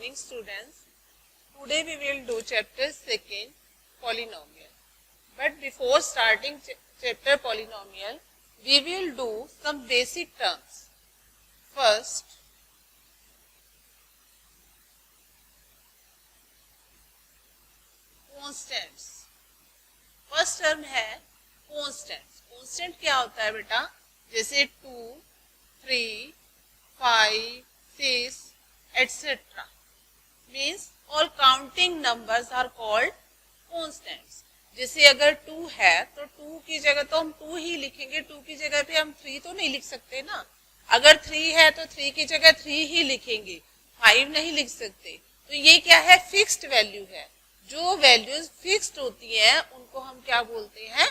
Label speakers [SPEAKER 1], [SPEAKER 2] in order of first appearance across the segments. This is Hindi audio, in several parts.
[SPEAKER 1] morning students. Today we will do chapter 2 polynomial. But before starting chapter polynomial, we will do some basic terms. First, constants. First term है कॉन्स्टेंट. कॉन्स्टेंट क्या होता है बेटा? जैसे 2, 3, 5, 6 etcetera. Means all counting numbers are called constants. जैसे अगर 2 है तो 2 की जगह तो हम 2 ही लिखेंगे. 2 की जगह पे हम 3 तो नहीं लिख सकते ना. अगर 3 है तो 3 की जगह 3 ही लिखेंगे, 5 नहीं लिख सकते. तो ये क्या है? फिक्स्ड वैल्यू है. जो वैल्यूज फिक्स्ड होती हैं उनको हम क्या बोलते हैं?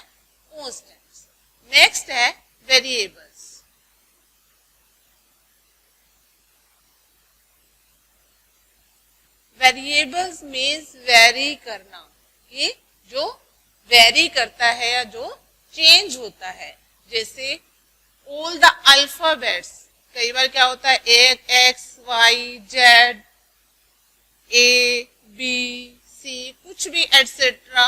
[SPEAKER 1] कॉन्स्टेंट्स. नेक्स्ट है वेरिएबल्स. वेरिएबल्स मीन्स वेरी करना, कि जो वेरी करता है या जो चेंज होता है. जैसे ऑल द अल्फाबेट्स. कई बार क्या होता है? X, Y, Z, A, B, C, कुछ भी etcetera.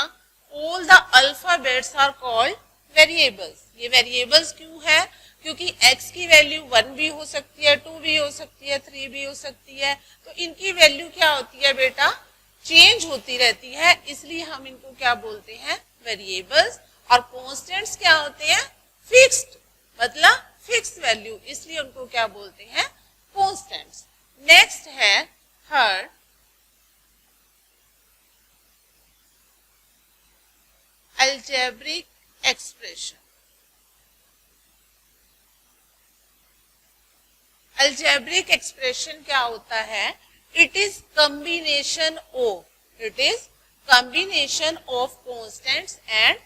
[SPEAKER 1] All the alphabets are called variables. ये वेरिएबल्स क्यों है? क्योंकि x की वैल्यू 1 भी हो सकती है, 2 भी हो सकती है, 3 भी हो सकती है. तो इनकी वैल्यू क्या होती है बेटा? चेंज होती रहती है. इसलिए हम इनको क्या बोलते हैं? वेरिएबल्स. और कॉन्स्टेंट्स क्या होते हैं? फिक्स्ड, मतलब फिक्स वैल्यू. इसलिए उनको क्या बोलते हैं? कॉन्स्टेंट्स. नेक्स्ट है third algebraic expression. Algebraic expression क्या होता है? It is combination of constants and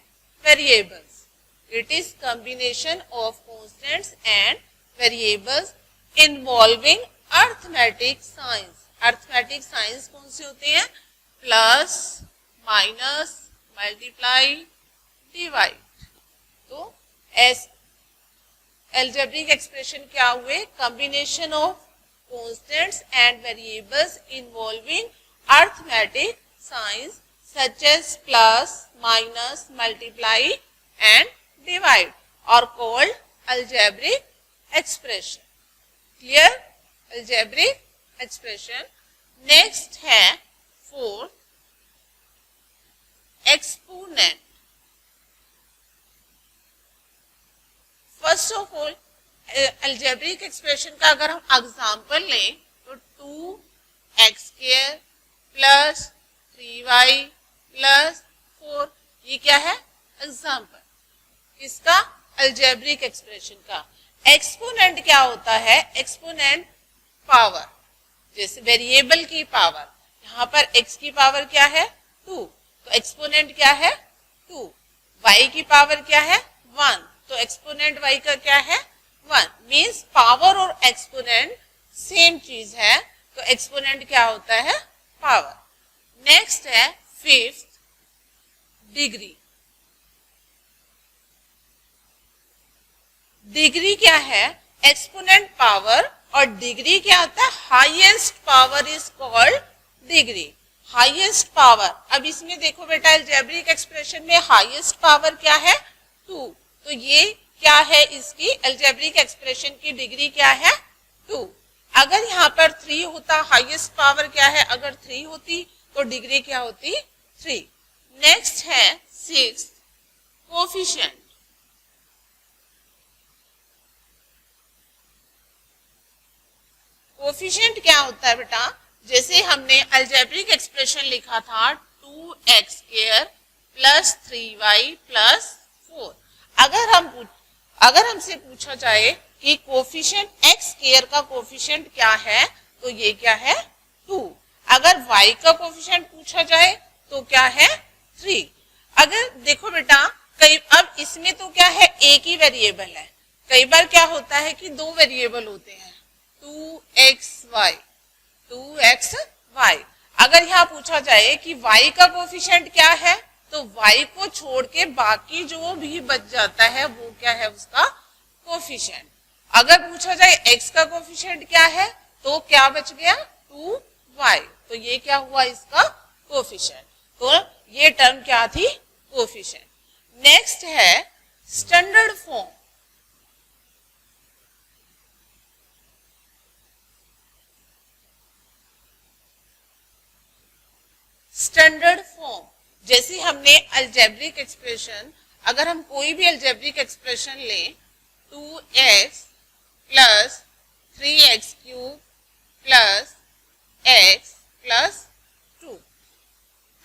[SPEAKER 1] variables. It is combination of constants and variables involving arithmetic signs. Arithmetic signs कौन से होते हैं? Plus, minus, multiply, divide. तो algebraic expression क्या हुए? combination of constants and variables involving arithmetic signs such as plus, minus, multiply and divide are called algebraic expression. Clear? Algebraic expression. Next है fourth exponent. First of all algebraic expression का अगर हम एग्जाम्पल लें तो 2x² प्लस 3y प्लस 4, ये क्या है? एग्जाम्पल. किसका? algebraic expression का. एक्सपोनेंट क्या होता है? Exponent power. जैसे वेरिएबल की पावर. यहाँ पर x की पावर क्या है? 2. तो एक्सपोनेंट क्या है? 2. y की पावर क्या है? 1. तो एक्सपोनेंट y का क्या है? 1. मीन्स पावर और एक्सपोनेंट सेम चीज है. तो एक्सपोनेंट क्या होता है? पावर. नेक्स्ट है फिफ्थ डिग्री. डिग्री क्या है? Exponent power. और डिग्री क्या होता है? Highest power is called degree. Highest power. अब इसमें देखो बेटा, अलजेब्रिक एक्सप्रेशन में हाईएस्ट पावर क्या है? 2. तो ये क्या है? इसकी अलजेब्रिक एक्सप्रेशन की डिग्री क्या है? 2. अगर यहाँ पर 3 होता, हाईएस्ट पावर क्या है? अगर 3 होती तो डिग्री क्या होती? 3. नेक्स्ट है 6 कोफिशिएंट. कोफिशिएंट क्या होता है बेटा? जैसे हमने अलजेब्रिक एक्सप्रेशन लिखा था 2x² प्लस 3y प्लस 4. अगर हमसे पूछा जाए कि कोफिशिएंट x² का कोफिशिएंट क्या है, तो ये क्या है? 2. अगर y का कोफिशिएंट पूछा जाए तो क्या है? 3. अगर देखो बेटा, अब इसमें तो क्या है? एक ही वेरिएबल है. कई बार क्या होता है कि 2 वेरिएबल होते हैं, 2xy. अगर यहाँ पूछा जाए कि y का कोफिशिएंट क्या है, तो y को छोड़ के बाकी जो भी बच जाता है वो क्या है? उसका कोफिशिएंट. अगर पूछा जाए x का कोफिशिएंट क्या है, तो क्या बच गया? 2 y। तो ये क्या हुआ इसका कोफिशिएंट। तो ये टर्म क्या थी, कोफिशिएंट। नेक्स्ट है स्टैंडर्ड फॉर्म। स्टैंडर्ड फॉर्म जैसे हमने अलजेब्रिक एक्सप्रेशन, अगर हम कोई भी अलजेब्रिक एक्सप्रेशन लें 2x plus 3x cube plus x plus 2।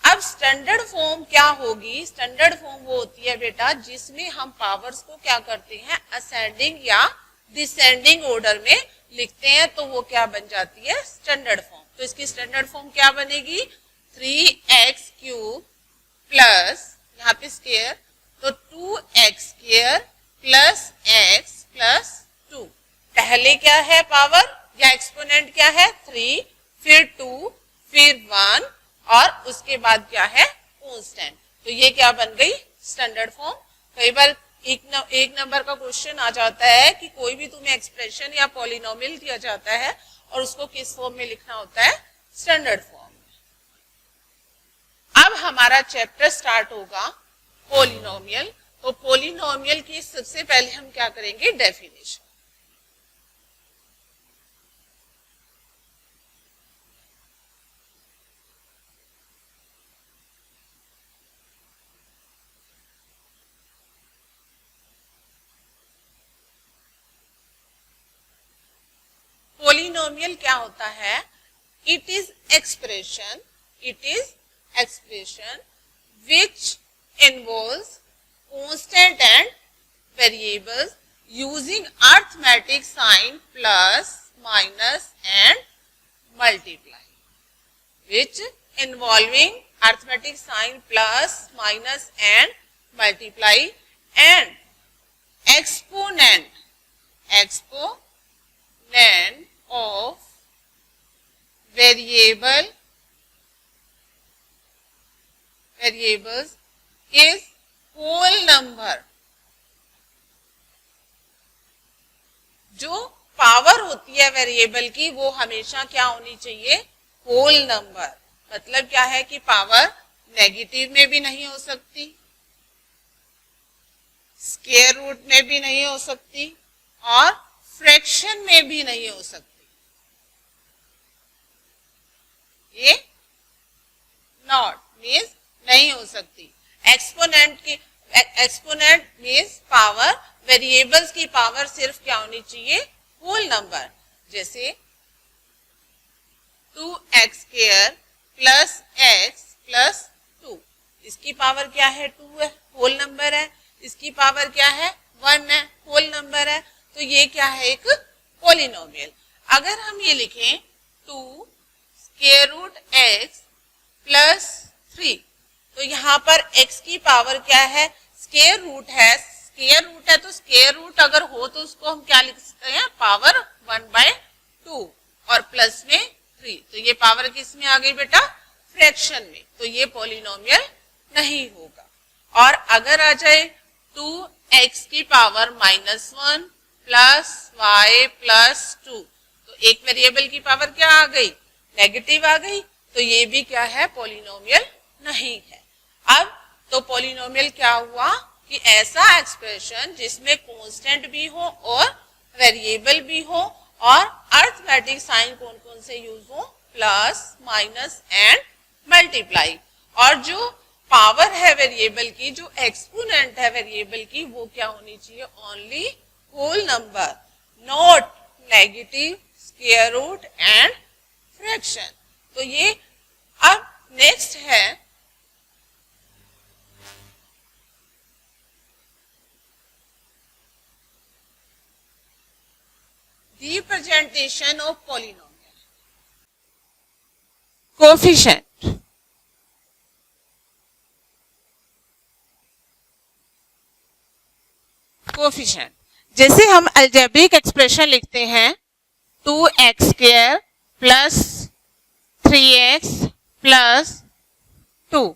[SPEAKER 1] अब स्टैंडर्ड फॉर्म क्या होगी, स्टैंडर्ड फॉर्म वो होती है बेटा जिसमें हम पावर्स को क्या करते हैं, असेंडिंग या डिसेंडिंग ऑर्डर में लिखते हैं, तो वो क्या बन जाती है, स्टैंडर्ड फॉर्म। तो इसकी स्टैंडर्ड फॉर्म क्या बनेगी, 3x क्यूब प्लस यहाँ पे स्क्वायर, तो 2x square plus x plus 2। पहले क्या है पावर या एक्सपोनेंट क्या है 3, फिर 2, फिर 1 और उसके बाद क्या है कांस्टेंट। तो ये क्या बन गई, स्टैंडर्ड फॉर्म। कई बार एक नंबर का क्वेश्चन आ जाता है कि कोई भी तुम्हें एक्सप्रेशन या पॉलिनोमियल दिया जाता है और उसको किस फॉर्म में लिखना होता है, स्टैंडर्ड फॉर्म। अब हमारा चैप्टर स्टार्ट होगा पॉलिनोमियल। तो पॉलिनोमियल की सबसे पहले हम क्या करेंगे, डेफिनेशन। पॉलिनोमियल क्या होता है, it is expression which involves constant and variables using arithmetic sign plus, minus and multiply. Which involving arithmetic sign plus, minus and multiply and exponent of variables is whole number। जो पावर होती है वेरिएबल की वो हमेशा क्या होनी चाहिए, होल नंबर। मतलब क्या है कि पावर नेगेटिव में भी नहीं हो सकती, स्क्वायर रूट में भी नहीं हो सकती और फ्रैक्शन में भी नहीं हो सकती। ये नॉट मीन्स नहीं हो सकती। एक्सपोनेंट मीन्स पावर, वेरिएबल्स की पावर सिर्फ क्या होनी चाहिए, होल नंबर। जैसे 2x square plus x plus 2, इसकी पावर क्या है, 2 है, होल नंबर है। इसकी पावर क्या है, 1 है, होल नंबर है। तो ये क्या है, एक पॉलिनोमियल। अगर हम ये लिखें 2 स्क्वायर रूट x प्लस 3, तो यहाँ पर x की पावर क्या है, स्क्वायर रूट है। स्क्वायर रूट है तो स्क्वायर रूट अगर हो तो उसको हम क्या लिख सकते हैं, पावर 1/2 और प्लस में 3। तो ये पावर किस में आ गई बेटा, फ्रैक्शन में। तो ये पॉलिनोमियल नहीं होगा। और अगर आ जाए 2x की पावर -1 प्लस y प्लस 2, तो एक वेरिएबल की पावर क्या आ गई, नेगेटिव आ गई। तो ये भी क्या है, पॉलिनोमियल नहीं है। अब तो पॉलिनोमियल क्या हुआ कि ऐसा एक्सप्रेशन जिसमें कांस्टेंट भी हो और वेरिएबल भी हो और अरिथमेटिक साइन कौन कौन से यूज हो, प्लस, माइनस एंड मल्टीप्लाई। और जो पावर है वेरिएबल की, जो एक्सपोनेंट है वेरिएबल की, वो क्या होनी चाहिए, only whole number, not negative, square root and fraction. तो ये अब नेक्स्ट है representation of polynomial. Coefficient, coefficient जैसे हम अलजेब्रिक एक्सप्रेशन लिखते हैं 2x square plus 3x plus 2,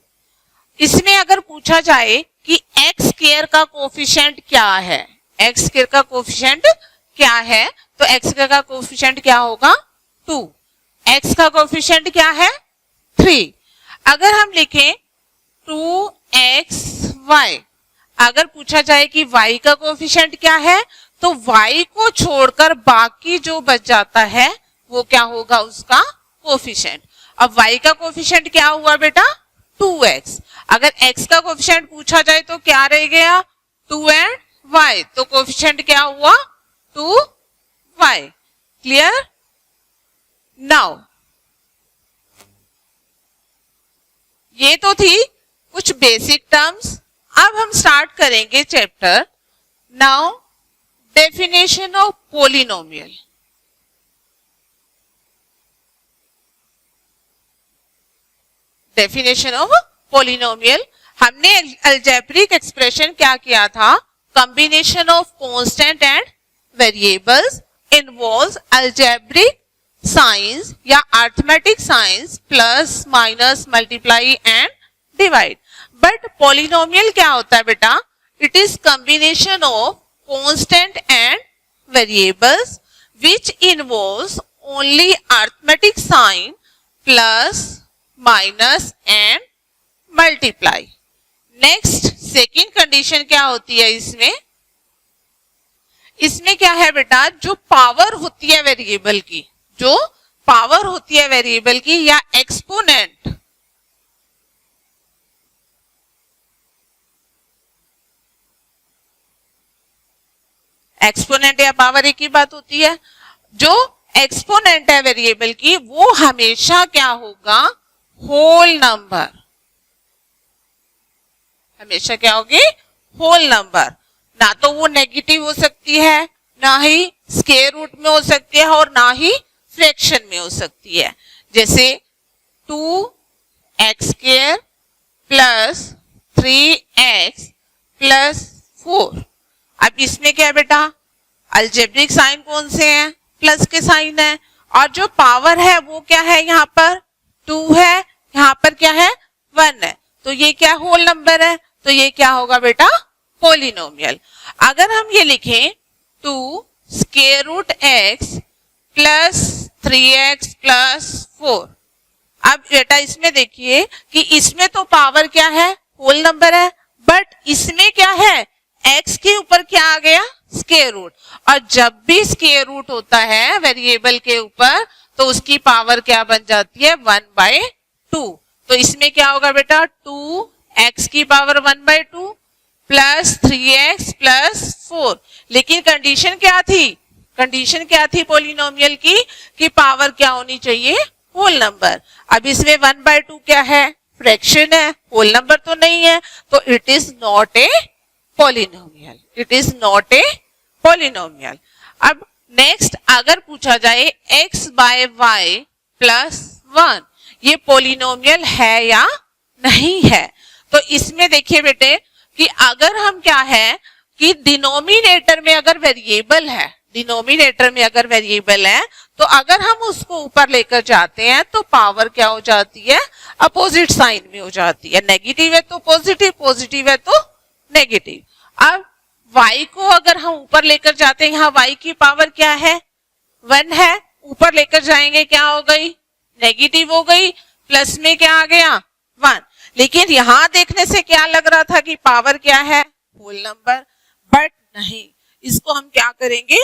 [SPEAKER 1] इसमें अगर पूछा जाए कि x स्क्वायर का कोफिशिएंट क्या है, x स्क्वायर का कोफिशिएंट क्या है, तो x स्क्वायर का कोफिशिएंट क्या होगा, 2। x का कोफिशिएंट क्या है 3। अगर हम लिखें 2xy, अगर पूछा जाए कि y का कोफिशिएंट क्या है तो y को छोड़कर बाकी जो बच जाता है वो क्या होगा उसका कोफिशिएंट। अब y का कोफिशिएंट क्या हुआ बेटा 2x। अगर x का कोफिशिएंट पूछा जाए तो क्या रह गया 2 and y, तो कोफिशिएंट क्या हुआ 2y। क्लियर। नाउ ये तो थी कुछ बेसिक टर्म्स। अब हम स्टार्ट करेंगे chapter. Now definition of polynomial. Definition of polynomial, हमने अलजेब्रिक एक्सप्रेशन क्या किया था, combination of constant and variables involves algebraic signs या arithmetic signs plus minus multiply and divide. But polynomial क्या होता है बेटा, it is combination of constant and variables which involves only arithmetic sign plus minus and multiply. Next second condition क्या होती है इसमें, इसमें क्या है बेटा, जो पावर होती है वेरिएबल की, जो पावर होती है वेरिएबल की या एक्सपोनेंट, एक्सपोनेंट या पावर एक ही बात होती है, जो एक्सपोनेंट है वेरिएबल की वो हमेशा क्या होगा होल नंबर, हमेशा क्या होगी होल नंबर। ना तो वो नेगेटिव हो सकती है, ना ही स्क्वायर रूट में हो सकती है और ना ही फ्रैक्शन में हो सकती है। जैसे 2x² प्लस 3x प्लस 4। अब इसमें क्या है बेटा, अलजेब्रिक साइन कौन से हैं, प्लस के साइन है, और जो पावर है वो क्या है, यहाँ पर 2 है, यहाँ पर क्या है 1 है, तो ये क्या होल नंबर है, तो ये क्या होगा बेटा पोलिनोमियल। अगर हम ये लिखें 2 square root x plus 3x plus 4। अब बेटा इसमें देखिए कि इसमें तो पावर क्या है होल नंबर है, बट इसमें क्या है x के ऊपर क्या आ गया स्क्वायर रूट, और जब भी स्क्वायर रूट होता है वेरिएबल के ऊपर तो उसकी पावर क्या बन जाती है 1/2। तो इसमें क्या होगा बेटा 2x की पावर 1/2 प्लस 3x प्लस 4। लेकिन कंडीशन क्या थी, कंडीशन क्या थी पोलिनोमियल की कि पावर क्या होनी चाहिए होल नंबर। अब इसमें 1/2 क्या है फ्रैक्शन है, होल नंबर तो नहीं है, तो it is not A polynomial, it is not A polynomial. अब नेक्स्ट अगर पूछा जाए x/y प्लस 1 ये पोलिनोमियल है या नहीं है, तो इसमें देखिए बेटे कि अगर हम क्या है कि डिनोमिनेटर में अगर वेरिएबल है, डिनोमिनेटर में अगर वेरिएबल है तो अगर हम उसको ऊपर लेकर जाते हैं तो पावर क्या हो जाती है अपोजिट साइन में हो जाती है, नेगेटिव है तो पॉजिटिव, पॉजिटिव है तो नेगेटिव। अब y को अगर हम ऊपर लेकर जाते हैं, यहाँ y की पावर क्या है 1 है, ऊपर लेकर जाएंगे क्या हो गई नेगेटिव हो गई, प्लस में क्या आ गया 1। लेकिन यहां देखने से क्या लग रहा था कि पावर क्या है होल नंबर, बट नहीं, इसको हम क्या करेंगे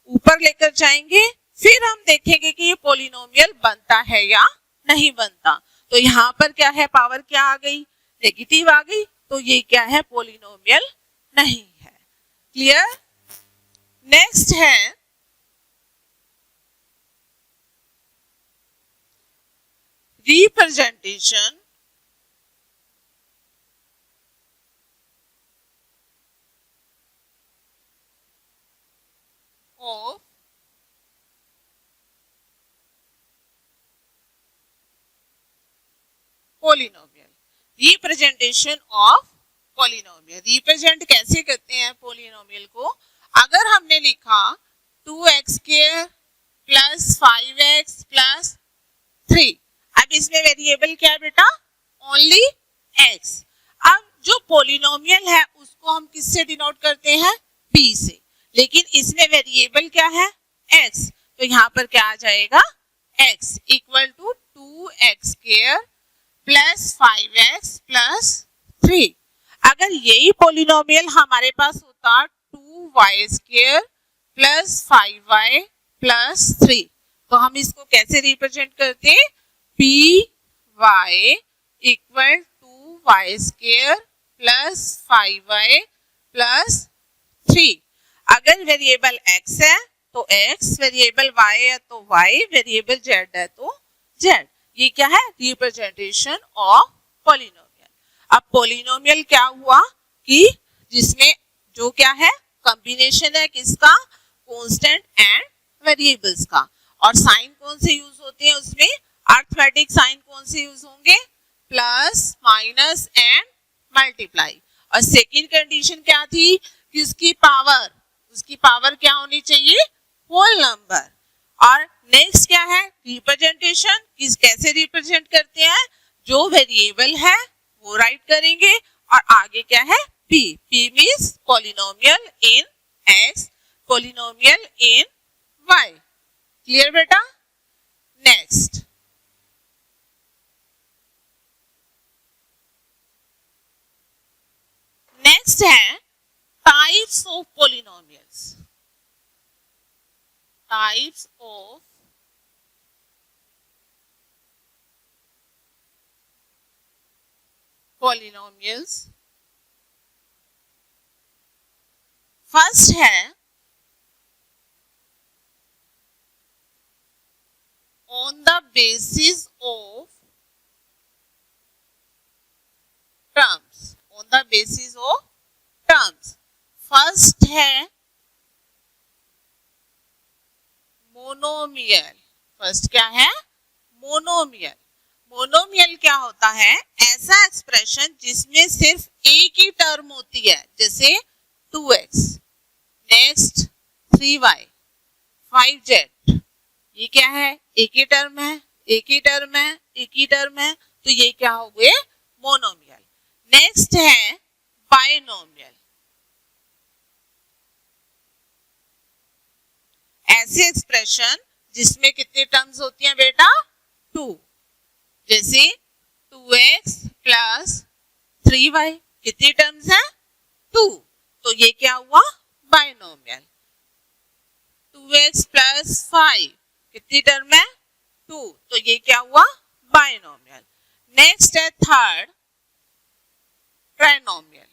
[SPEAKER 1] ऊपर लेकर जाएंगे, फिर हम देखेंगे कि ये पोलिनोमियल बनता है या नहीं बनता। तो यहाँ पर क्या है पावर क्या आ गई नेगेटिव आ गई, तो ये क्या है पोलिनोमियल नहीं है। क्लियर। नेक्स्ट है representation of polynomial. Representation of polynomial, represent कैसे करते हैं पोलिनोमियल को, अगर हमने लिखा 2x² प्लस 5x प्लस 3, अब इसमें वेरिएबल क्या है बेटा ओनली x। अब जो पोलिनोमियल है उसको हम किससे डिनोट करते हैं p से, लेकिन इसमें वेरिएबल क्या है x, तो यहाँ पर क्या आ जाएगा x equal to 2x² plus 5x plus 3। अगर यही पॉलिनोमियल हमारे पास होता 2y² प्लस 5y प्लस 3, तो हम इसको कैसे रिप्रेजेंट करते हैं? py equal to y² plus 5y plus 3। अगर वेरिएबल x है तो x, वेरिएबल y है तो y, वेरिएबल z है तो z। ये क्या है? Representation of polynomial. अब पॉलिनोमियल क्या हुआ कि जिसमें जो क्या है? कॉम्बिनेशन है किसका? कांस्टेंट एंड वेरिएबल्स का। और साइन कौन से यूज होते हैं उसमें? अरिथमेटिक साइन कौन से यूज होंगे? Plus, minus and multiply. और सेकंड कंडीशन क्या थी कि उसकी पावर क्या होनी चाहिए? Whole number. और नेक्स्ट क्या है? रिप्रेजेंटेशन। कैसे रिप्रेजेंट करते हैं? जो वेरिएबल है वो राइट करेंगे और आगे क्या है? p मींस पॉलिनोमियल इन x, पॉलिनोमियल इन y। क्लियर बेटा? नेक्स्ट है types of polynomials. Types of polynomials. First है on the basis of terms, on the basis of terms। First है मोनोमियल। फर्स्ट क्या है? मोनोमियल। मोनोमियल क्या होता है? ऐसा एक्सप्रेशन जिसमें सिर्फ एक ही टर्म होती है, जैसे 2x, नेक्स्ट 3y, 5z। ये क्या है? एक ही टर्म है, एक ही टर्म है, एक ही टर्म है, तो ये क्या हो गए? मोनोमियल। नेक्स्ट है बाइनोमियल। ऐसे एक्सप्रेशन जिसमें कितने टर्म्स होती हैं बेटा? 2, जैसे 2x प्लस 3y। कितनी टर्म्स हैं? 2, तो ये क्या हुआ? बाइनोमियल। 2x प्लस 5, कितनी टर्म है? 2, तो ये क्या हुआ? बाइनोमियल। नेक्स्ट है थर्ड ट्राइनोमियल।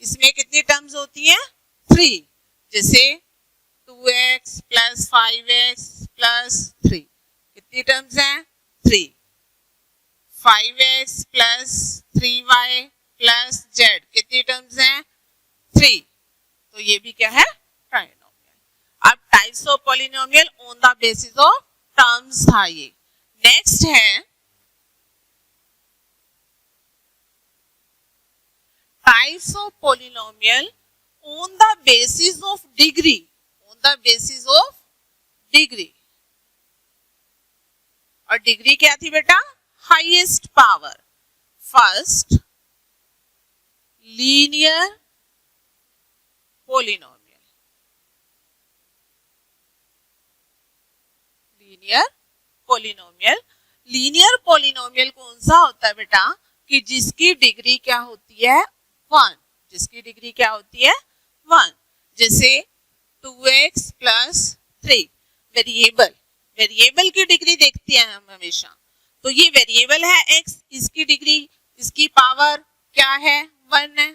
[SPEAKER 1] इसमें कितनी टर्म्स होती हैं? 3, जैसे 2x प्लस 5x प्लस 3। कितनी टर्म्स हैं? 3। 5x plus 3y plus z। कितनी टर्म्स हैं? 3, तो ये भी क्या है? ट्राइनोमियल। अब types of polynomial on the basis of terms था ये। नेक्स्ट है types of polynomial on the basis of degree. On the basis of degree. और डिग्री क्या थी बेटा? Highest power. First linear polynomial. Linear polynomial. Linear polynomial कौन सा होता है बेटा? कि जिसकी डिग्री क्या होती है? 1। जिसकी डिग्री क्या होती है? 1। जैसे 2x प्लस 3। वेरिएबल की डिग्री देखते हैं हम हमेशा। तो ये वेरिएबल है x, इसकी डिग्री, इसकी पावर क्या है? 1 है।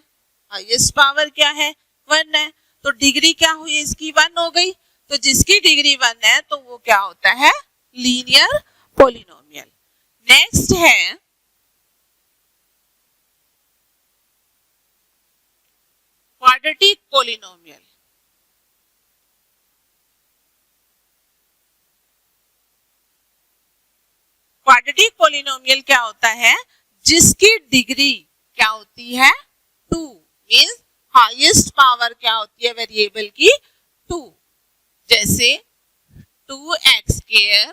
[SPEAKER 1] हाईएस्ट पावर क्या है? 1 है। तो डिग्री क्या हुई? इसकी 1 हो गई। तो जिसकी डिग्री 1 है तो वो क्या होता है? Linear polynomial. नेक्स्ट है क्वाड्रेटिक पॉलिनोमियल। क्वाड्रेटिक पॉलिनोमियल क्या होता है? जिसकी डिग्री क्या होती है? 2। मींस हाईएस्ट पावर क्या होती है वेरिएबल की? 2। जैसे 2x²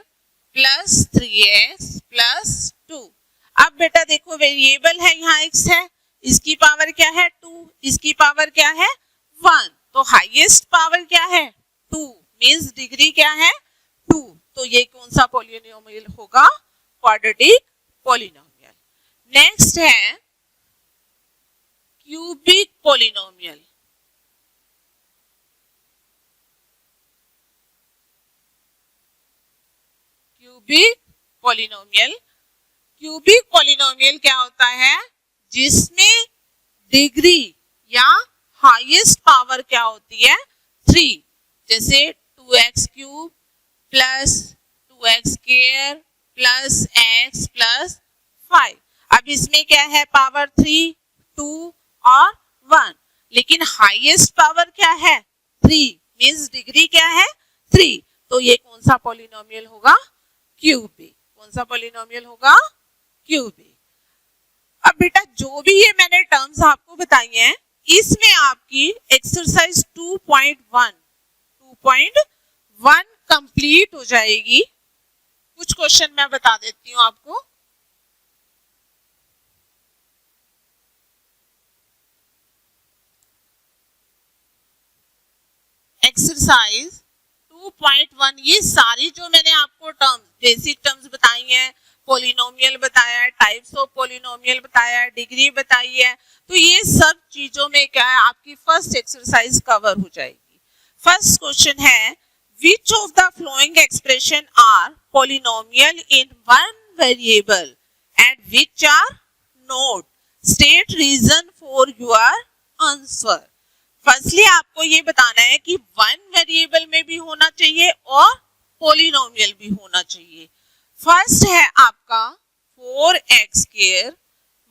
[SPEAKER 1] प्लस 3x प्लस 2। अब बेटा देखो वेरिएबल है, यहाँ x है, इसकी पावर क्या है? 2, इसकी पावर क्या है? 1। तो हाईएस्ट पावर क्या है? 2, मींस डिग्री क्या है 2, तो ये कौन सा पॉलिनोमियल होगा, क्वाड्रेटिक पॉलिनोमियल। नेक्स्ट है cubic polynomial. Cubic polynomial, cubic polynomial क्या होता है, जिसमें डिग्री या हाईएस्ट पावर क्या होती है 3, जैसे 2x cube plus 2x square plus x plus 5। अब इसमें क्या है पावर 3, 2 और 1, लेकिन हाईएस्ट पावर क्या है 3, मींस डिग्री क्या है 3, तो ये कौन सा पॉलिनोमियल होगा, क्यूबिक। कौन सा पॉलिनोमियल होगा, क्यूबिक। अब बेटा जो भी ये मैंने टर्म्स आपको बताई हैं, इसमें आपकी एक्सरसाइज 2.1 कंप्लीट हो जाएगी। कुछ क्वेश्चन मैं बता देती हूँ आपको। एक्सरसाइज 2.1, ये सारी जो मैंने आपको टर्म्स, बेसिक टर्म्स बताई हैं, पॉलिनोमियल बताया है, टाइप्स ऑफ पॉलिनोमियल बताया है, डिग्री बताई है, तो ये सब चीजों में क्या है आपकी फर्स्ट एक्सरसाइज कवर हो जाएगी। फर्स्ट क्वेश्चन है, which of the following expression are polynomial in one variable and which are not? State reason for your answer. Firstly आपको ये बताना है कि वन वेरिएबल में भी होना चाहिए और पॉलिनोमियल भी होना चाहिए। फर्स्ट है आपका 4x square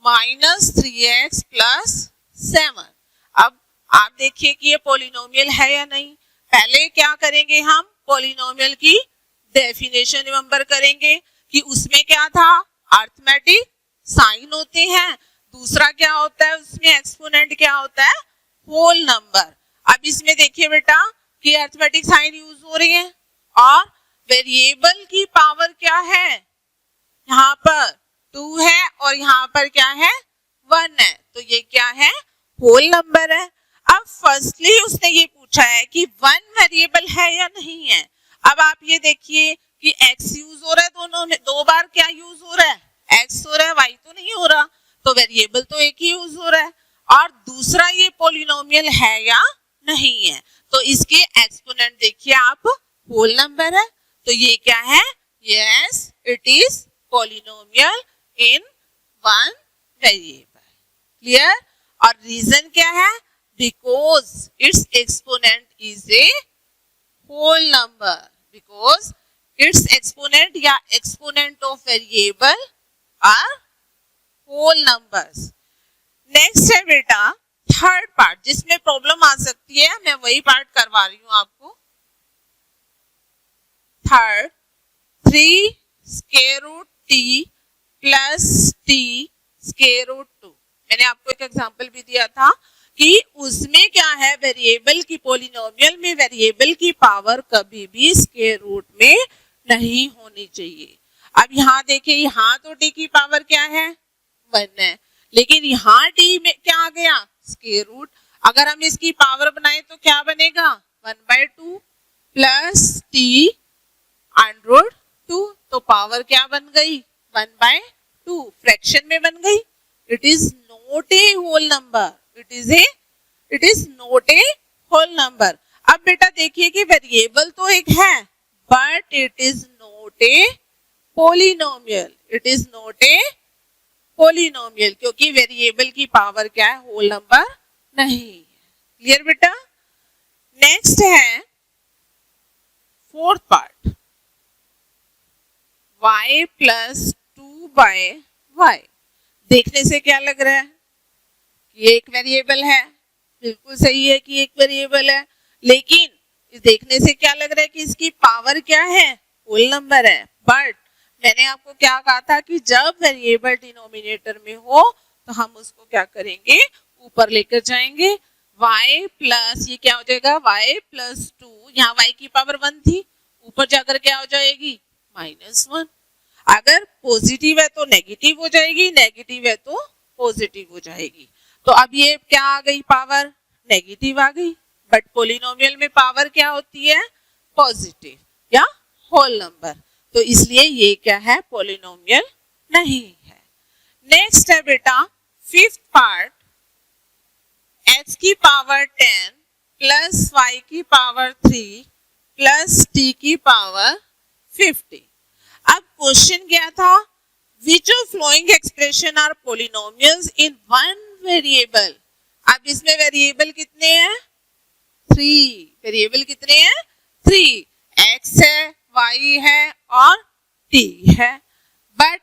[SPEAKER 1] minus 3x plus 7। अब आप देखिए कि ये पॉलिनोमियल है या नहीं। पहले क्या करेंगे, हम पॉलिनोमियल की डेफिनेशन रिमेंबर करेंगे कि उसमें क्या था, अरिथमेटिक साइन होते हैं, दूसरा क्या होता है उसमें एक्सपोनेंट क्या होता है, होल नंबर। अब इसमें देखिए बेटा कि अरिथमेटिक साइन यूज हो रही है और वेरिएबल की पावर क्या है, यहाँ पर 2 है और यहाँ पर क्या है 1 है, तो ये क्या है होल नंबर है। अब फर्स्टली उसने ये पूछा है कि वन वेरिएबल है या नहीं है। अब आप ये देखिए कि x यूज हो रहा है, दोनों में 2 बार क्या यूज हो रहा है, x हो रहा है, y तो नहीं हो रहा, तो वेरिएबल तो एक ही यूज हो रहा है। और दूसरा ये पॉलिनोमियल है या नहीं है, तो इसके एक्सपोनेंट देखिए आप होल नंबर है, तो ये क्या है, yes it is polynomial in one variable. Clear. और रीजन क्या है, because its exponent is a whole number, because its exponent या exponent of variable are whole numbers। Next है बेटा थर्ड पार्ट, जिसमें प्रॉब्लम आ सकती है, मैं वही पार्ट करवा रही हूं आपको। Third 3 square root t plus t square root 2। मैंने आपको एक एग्जांपल भी दिया था कि उसमें क्या है, वेरिएबल की पॉलिनोमियल में वेरिएबल की पावर कभी भी स्क्वायर रूट में नहीं होनी चाहिए। अब यहाँ देखिए, यहाँ तो t की पावर क्या है 1 है, लेकिन यहाँ t में क्या आ गया स्क्वायर रूट। अगर हम इसकी पावर बनाए तो क्या बनेगा 1/2 प्लस t अंडर 2, तो पावर क्या बन गई 1/2, फ्रैक्शन में बन गई। It is not a whole number, it is not a whole number. अब बेटा देखिए कि वेरिएबल तो एक है but it is not a polynomial, it is not a polynomial, क्योंकि वेरिएबल की पावर क्या है होल नंबर नहीं है। क्लियर बेटा। नेक्स्ट है fourth part, y plus 2/y। देखने से क्या लग रहा है कि एक वेरिएबल है, बिल्कुल सही है कि एक वेरिएबल है, लेकिन देखने से क्या लग रहा है कि इसकी पावर क्या है होल नंबर है। बट मैंने आपको क्या कहा था कि जब वेरिएबल डिनोमिनेटर में हो तो हम उसको क्या करेंगे ऊपर लेकर जाएंगे। y प्लस ये क्या हो जाएगा y प्लस 2, यहाँ y की पावर 1 थी, ऊपर जाकर क्या हो जाएगी -1। अगर पॉजिटिव है तो नेगेटिव हो जाएगी, नेगेटिव है तो पॉजिटिव हो जाएगी। तो अब ये क्या आ गई पावर नेगेटिव आ गई, बट पॉलिनोमियल में पावर क्या होती है पॉजिटिव या होल नंबर, तो इसलिए ये क्या है, पॉलिनोमियल नहीं है। नेक्स्ट है बेटा फिफ्थ पार्ट, x की पावर 10 प्लस y की पावर 3 प्लस t की पावर 50। अब क्वेश्चन क्या था, which of following expression are polynomials in one variable. अब इसमें वेरिएबल कितने हैं, 3। वेरिएबल कितने हैं, 3, x है, y है और t है। बट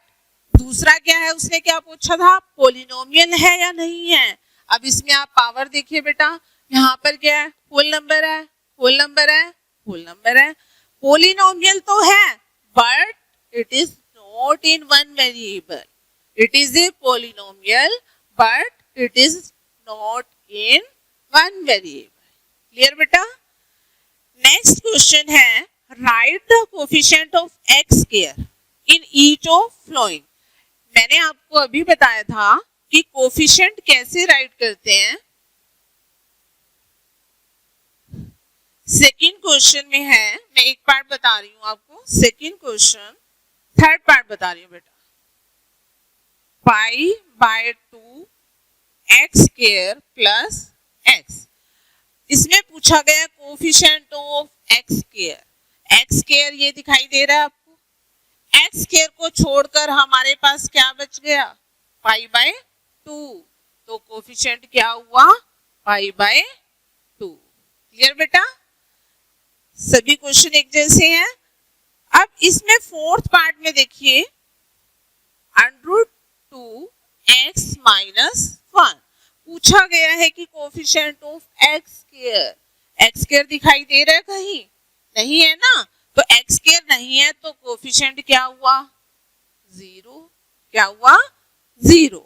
[SPEAKER 1] दूसरा क्या है, उसने क्या पूछा था, पॉलिनोमियल है या नहीं है। अब इसमें आप पावर देखिए बेटा, यहाँ पर क्या है, होल नंबर है, होल नंबर है, होल नंबर है। पॉलिनोमियल तो है but it is not in one variable. It is a polynomial but it is not in one variable. Clear बेटा। नेक्स्ट क्वेश्चन है, write the coefficient of X square in each of following. मैंने आपको अभी बताया था कि कोफिशिएंट कैसे राइट करते हैं। सेकंड क्वेश्चन में है, मैं एक पार्ट बता रही हूं आपको, सेकंड क्वेश्चन, थर्ड पार्ट बता रही हूं बेटा। π/2 x स्क्वायर प्लस x, इसमें पूछा गया coefficient of x square. x square ये दिखाई दे रहा है आपको, x स्क्वायर को छोड़कर हमारे पास क्या बच गया, π/2, तो कोफिशिएंट क्या हुआ, π/2। क्लियर बेटा, सभी क्वेश्चन एक जैसे हैं। अब इसमें फोर्थ पार्ट में देखिए, √2x - 1 पूछा गया है कि कोफिशिएंट ऑफ x स्क्वायर दिखाई दे रहा है कहीं, नहीं है ना, तो x स्क्वायर नहीं है तो कोफिशिएंट क्या हुआ, 0। क्या हुआ, 0।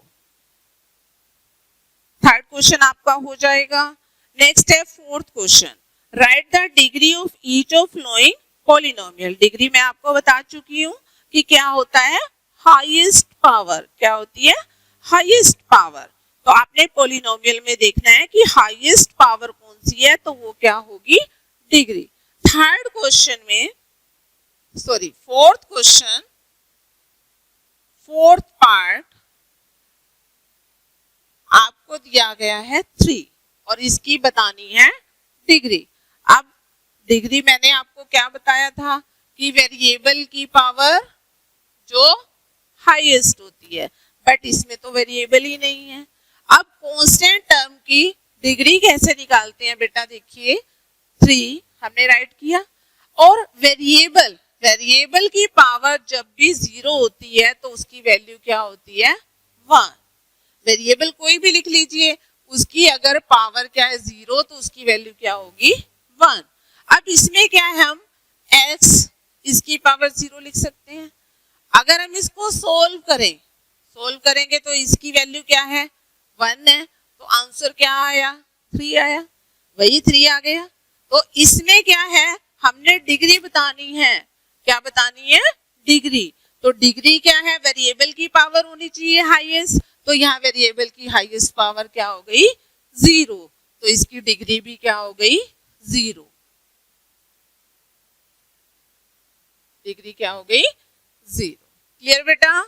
[SPEAKER 1] थर्ड क्वेश्चन आपका हो जाएगा। नेक्स्ट है fourth question, write the degree of each of following polynomial. Degree मैं आपको बता चुकी हूँ कि क्या होता है, हाईएस्ट पावर। क्या होती है, हाईएस्ट पावर। तो आपने पॉलिनोमियल में देखना है कि हाईएस्ट पावर कौन सी है, तो वो क्या होगी, डिग्री। थर्ड क्वेश्चन में, sorry fourth question, fourth part आपको दिया गया है 3 और इसकी बतानी है डिग्री। अब डिग्री मैंने आपको क्या बताया था कि वेरिएबल की पावर जो हाईएस्ट होती है, बट इसमें तो वेरिएबल ही नहीं है। अब कांस्टेंट टर्म की डिग्री कैसे निकालते हैं बेटा, देखिए 3 हमने राइट किया, और वेरिएबल की पावर जब भी 0 होती है तो उसकी वैल्यू क्या होती है, 1। वेरिएबल कोई भी लिख लीजिए, उसकी अगर पावर क्या है 0 तो उसकी वैल्यू क्या होगी, 1। अब इसमें क्या है, हम x इसकी पावर 0 लिख सकते हैं। अगर हम इसको सोल्व करेंगे तो इसकी वैल्यू क्या है, 1 है, तो आंसर क्या आया, 3 आया, वही 3 आ गया। तो इसमें क्या है, हमने डिग्री बतानी है। क्या बतानी है, डिग्री। तो डिग्री क्या है, वेरिएबल की पावर होनी चाहिए हाईएस्ट, तो यहाँ वेरिएबल की हाईएस्ट पावर क्या हो गई, 0, तो इसकी डिग्री भी क्या हो गई, 0। डिग्री क्या हो गई, 0। क्लियर बेटा।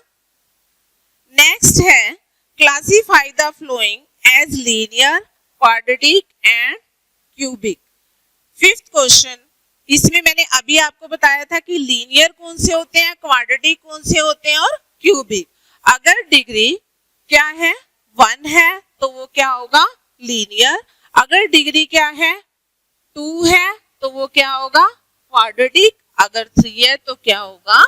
[SPEAKER 1] नेक्स्ट है, classify the following as linear, quadratic and cubic. Fifth question, इसमें मैंने अभी आपको बताया था कि लीनियर कौन से होते हैं, क्वाड्रेटिक कौन से होते हैं और क्यूबिक। अगर डिग्री क्या है, 1 है तो वो क्या होगा, लीनियर। अगर डिग्री क्या है, 2 है तो वो क्या होगा, क्वाड्रेटिक। अगर 3 है तो क्या होगा,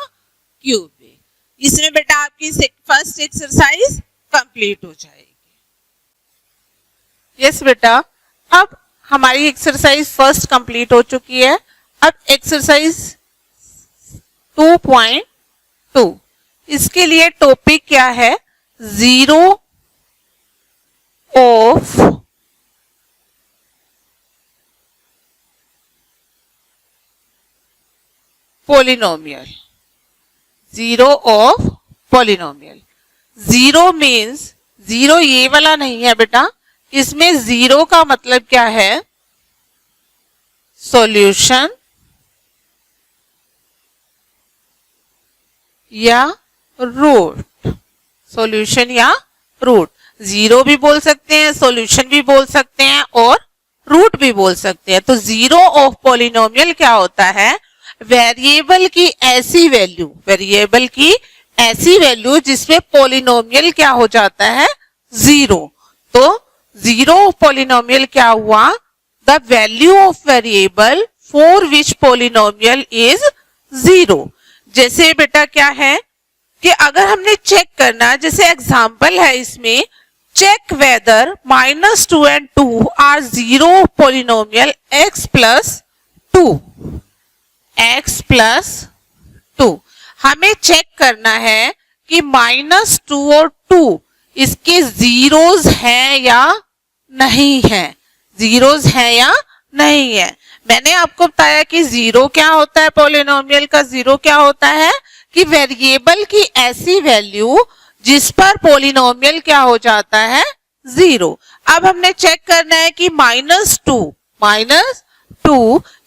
[SPEAKER 1] क्यूबिक। इसमें बेटा आपकी फर्स्ट एक्सरसाइज कंप्लीट हो जाएगी। यस बेटा, अब हमारी एक्सरसाइज फर्स्ट कंप्लीट हो चुकी है। अब एक्सरसाइज 2.2, इसके लिए टॉपिक क्या है, zero of polynomial, zero of polynomial. Zero means, zero ये वाला नहीं है बेटा, इसमें जीरो का मतलब क्या है, सॉल्यूशन या रूट, सॉल्यूशन या रूट। जीरो भी बोल सकते हैं, सॉल्यूशन भी बोल सकते हैं और रूट भी बोल सकते हैं। तो जीरो ऑफ पॉलिनोमियल क्या होता है? वेरिएबल की ऐसी वैल्यू जिसमें पॉलिनोमियल क्या हो जाता है? जीरो। तो जीरो ऑफ पॉलिनोमियल क्या हुआ? The value of variable for which polynomial is zero. जैसे बेटा क्या है कि अगर हमने चेक करना, जैसे एग्जांपल है इसमें, check whether -2 and 2 are zero polynomial x plus 2। हमें चेक करना है कि -2 और 2 इसके जीरोस हैं या नहीं है, जीरोस हैं या नहीं है। मैंने आपको बताया कि जीरो क्या होता है, पॉलिनोमियल का जीरो क्या होता है कि वेरिएबल की ऐसी वैल्यू जिस पर पॉलिनोमियल क्या हो जाता है? जीरो। अब हमने चेक करना है कि -2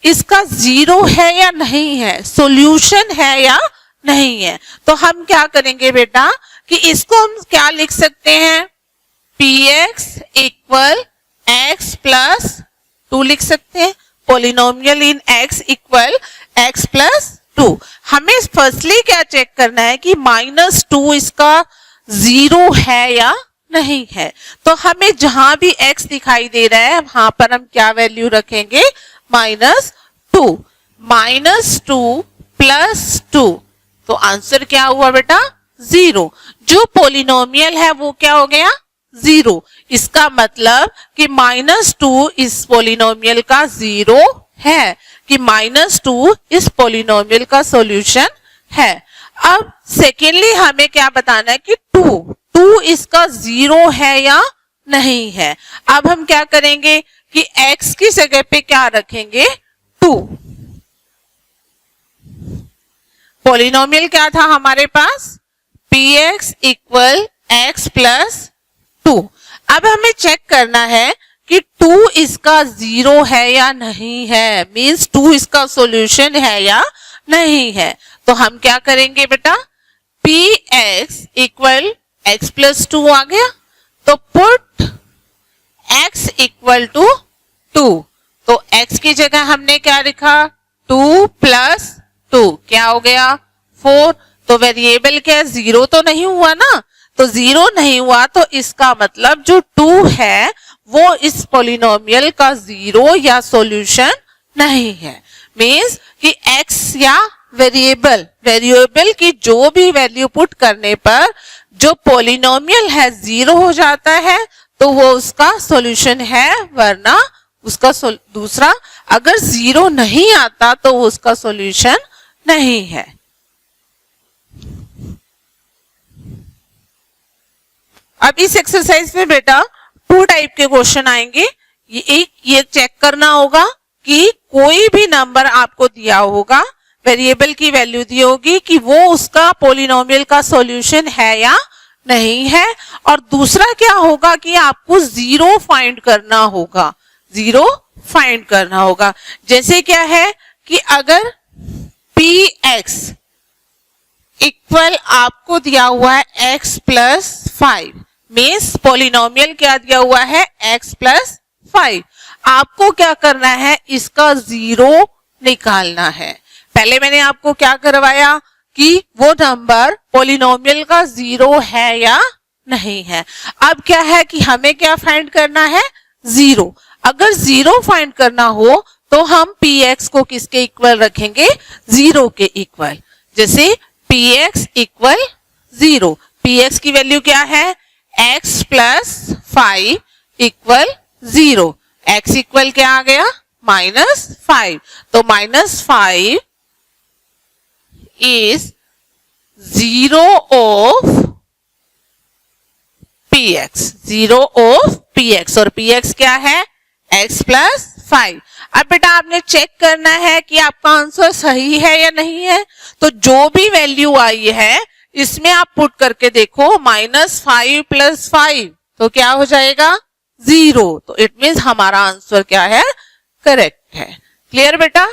[SPEAKER 1] इसका जीरो है या नहीं है, सॉल्यूशन है या नहीं है। तो हम क्या करेंगे बेटा कि इसको हम क्या लिख सकते हैं? px इक्वल x प्लस 2 लिख सकते हैं। पॉलिनोमियल इन x इक्वल x प्लस 2। हमें फर्स्टली क्या चेक करना है कि -2 इसका जीरो है या नहीं है। तो हमें जहां भी x दिखाई दे रहा है वहां पर हम क्या वैल्यू रखेंगे? -2 प्लस 2। तो आंसर क्या हुआ बेटा? जीरो। जो पॉलिनोमियल है वो क्या हो गया? जीरो। इसका मतलब कि -2 इस पॉलिनोमियल का जीरो है, कि -2 इस पॉलिनोमियल का सॉल्यूशन है। अब सेकेंडली हमें क्या बताना है कि 2 इसका जीरो है या नहीं है। अब हम क्या करेंगे कि x की जगह पे क्या रखेंगे? 2। पॉलिनोमियल क्या था हमारे पास? px equal x plus 2। अब हमें चेक करना है कि 2 इसका जीरो है या नहीं है, मींस 2 इसका सॉल्यूशन है या नहीं है। तो हम क्या करेंगे बेटा? px इक्वल x प्लस 2 आ गया, तो पुट x इक्वल टू 2। तो x की जगह हमने क्या लिखा? 2 प्लस 2 क्या हो गया? 4। तो वेरिएबल क्या? जीरो तो नहीं हुआ ना। तो जीरो नहीं हुआ तो इसका मतलब जो 2 है वो इस पॉलिनोमियल का जीरो या सॉल्यूशन नहीं है। मींस कि x या वेरिएबल की जो भी वैल्यू पुट करने पर जो पॉलिनोमियल है जीरो हो जाता है तो वो उसका सॉल्यूशन है, वरना उसका दूसरा अगर जीरो नहीं आता तो वो उसका सॉल्यूशन नहीं है। अब इस एक्सरसाइज में बेटा 2 टाइप के क्वेश्चन आएंगे। ये चेक करना होगा कि कोई भी नंबर आपको दिया होगा, वेरिएबल की वैल्यू दी होगी, कि वो उसका पॉलिनोमियल का सॉल्यूशन है या नहीं है। और दूसरा क्या होगा कि आपको जीरो फाइंड करना होगा, जैसे क्या है कि अगर px इक्वल आपको दिया हुआ है x प्लस 5, मीन्स पॉलिनोमियल क्या दिया हुआ है? x plus 5। आपको क्या करना है? इसका जीरो निकालना है। पहले मैंने आपको क्या करवाया कि वो नंबर पॉलिनोमियल का जीरो है या नहीं है। अब क्या है कि हमें क्या फाइंड करना है? जीरो। अगर जीरो फाइंड करना हो तो हम px को किसके इक्वल रखेंगे? जीरो के इक्वल। जैसे px इक्वल 0, px की वैल्यू क्या है? x plus 5 equal 0। x equal क्या आ गया? -5। तो -5 इज जीरो ऑफ px, और px क्या है? x plus 5। अब बेटा आपने चेक करना है कि आपका आंसर सही है या नहीं है। तो जो भी वैल्यू आई है इसमें आप पुट करके देखो, -5 प्लस 5 तो क्या हो जाएगा? 0। तो इट मीन्स हमारा आंसर क्या है? करेक्ट है। क्लियर बेटा?